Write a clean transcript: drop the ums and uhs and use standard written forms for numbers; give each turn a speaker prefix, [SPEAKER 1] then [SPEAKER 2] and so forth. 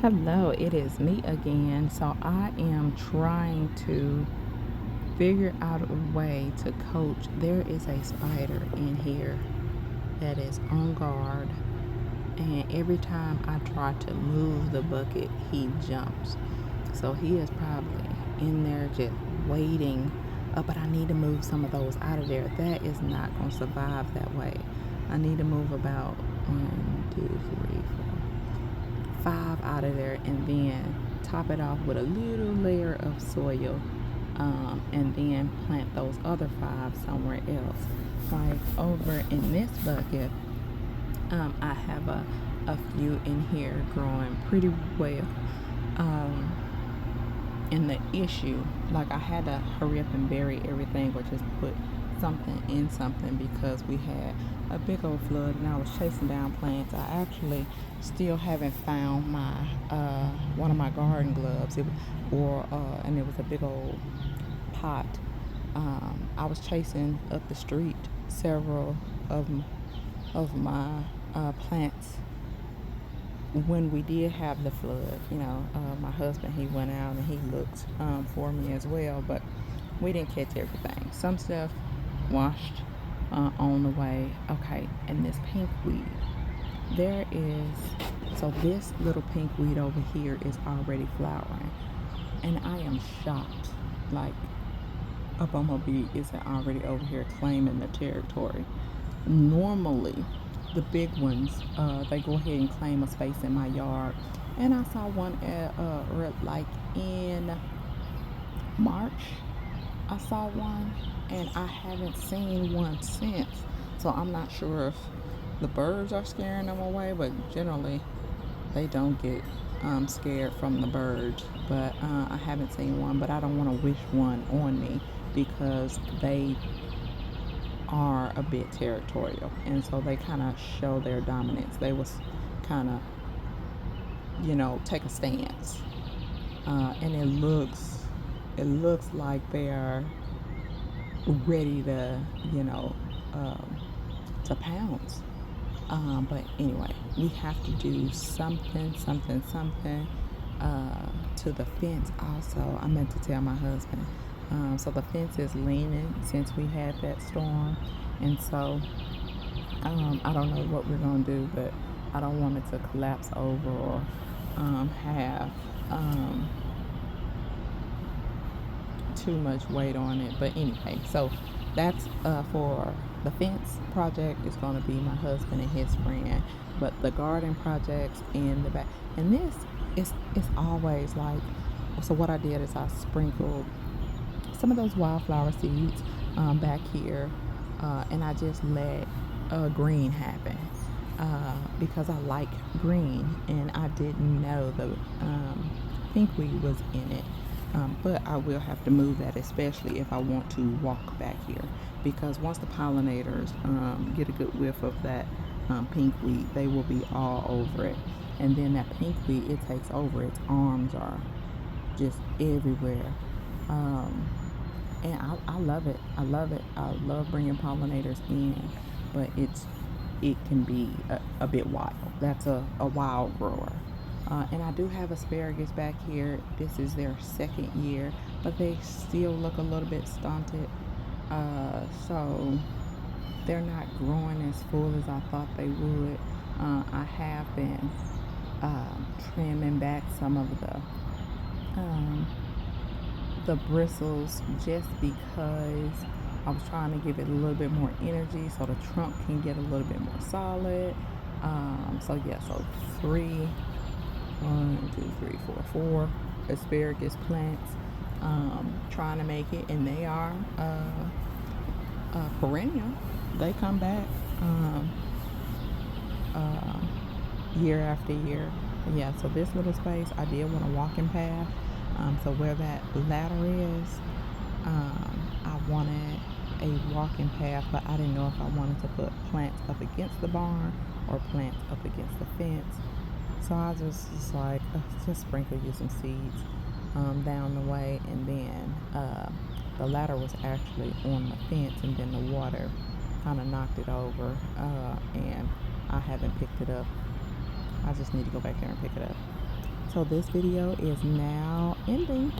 [SPEAKER 1] Hello, it is me again. So I am trying to figure out a way to coach. There is a spider in here that is on guard, and every time I try to move the bucket, he jumps. So he is probably in there just waiting. But I need to move some of those out of there. That is not going to survive that way. I need to move about one, two, three, four, five out of there, and then top it off with a little layer of soil, and then plant those other five somewhere else. Like over in this bucket, I have a few in here growing pretty well. Um, and the issue, like I had to hurry up and bury everything or just put something in something because we had a big old flood and I was chasing down plants. I actually still haven't found my one of my garden gloves. And it was a big old pot. I was chasing up the street several of my plants when we did have the flood. My husband, he went out and he looked for me as well, but we didn't catch everything. Some stuff washed on the way. Okay, and this pink weed, there is, so this little pink weed over here is already flowering, and I am shocked. Like, a bumblebee isn't already over here claiming the territory. Normally, the big ones, they go ahead and claim a space in my yard. And I saw one like in March. I saw one, and I haven't seen one since. So I'm not sure if the birds are scaring them away, but generally they don't get scared from the birds. But I haven't seen one, but I don't want to wish one on me because they are a bit territorial, and so they kind of show their dominance. They was kind of, take a stance, and it looks like they are ready to, to pounce. But anyway, we have to do something to the fence. Also, I meant to tell my husband. So the fence is leaning since we had that storm, and so I don't know what we're gonna do, but I don't want it to collapse over or have too much weight on it. But anyway, so that's for the fence project is going to be my husband and his friend, but the garden projects in the back, and this is it's always like, so what I did is I sprinkled some of those wildflower seeds back here, and I just let green happen because I like green, and I didn't know the pinkweed was in it. But I will have to move that, especially if I want to walk back here, because once the pollinators get a good whiff of that pinkweed, they will be all over it. And then that pinkweed, it takes over. Its arms are just everywhere. Um, and I love it. I love it. I love bringing pollinators in, but it can be a bit wild. That's a wild grower. And I do have asparagus back here. This is their second year, but they still look a little bit stunted. So they're not growing as full as I thought they would. I have been trimming back some of the bristles just because I was trying to give it a little bit more energy so the trunk can get a little bit more solid. So yeah, so four asparagus plants, trying to make it, and they are perennial. They come back uh, year after year. But yeah, so this little space, I did want a walking path. So where that ladder is, I wanted a walking path, but I didn't know if I wanted to put plants up against the barn or plants up against the fence. So I just like, just sprinkle you some seeds down the way, and then the ladder was actually on the fence, and then the water kind of knocked it over, and I haven't picked it up. I just need to go back there and pick it up. So this video is now ending.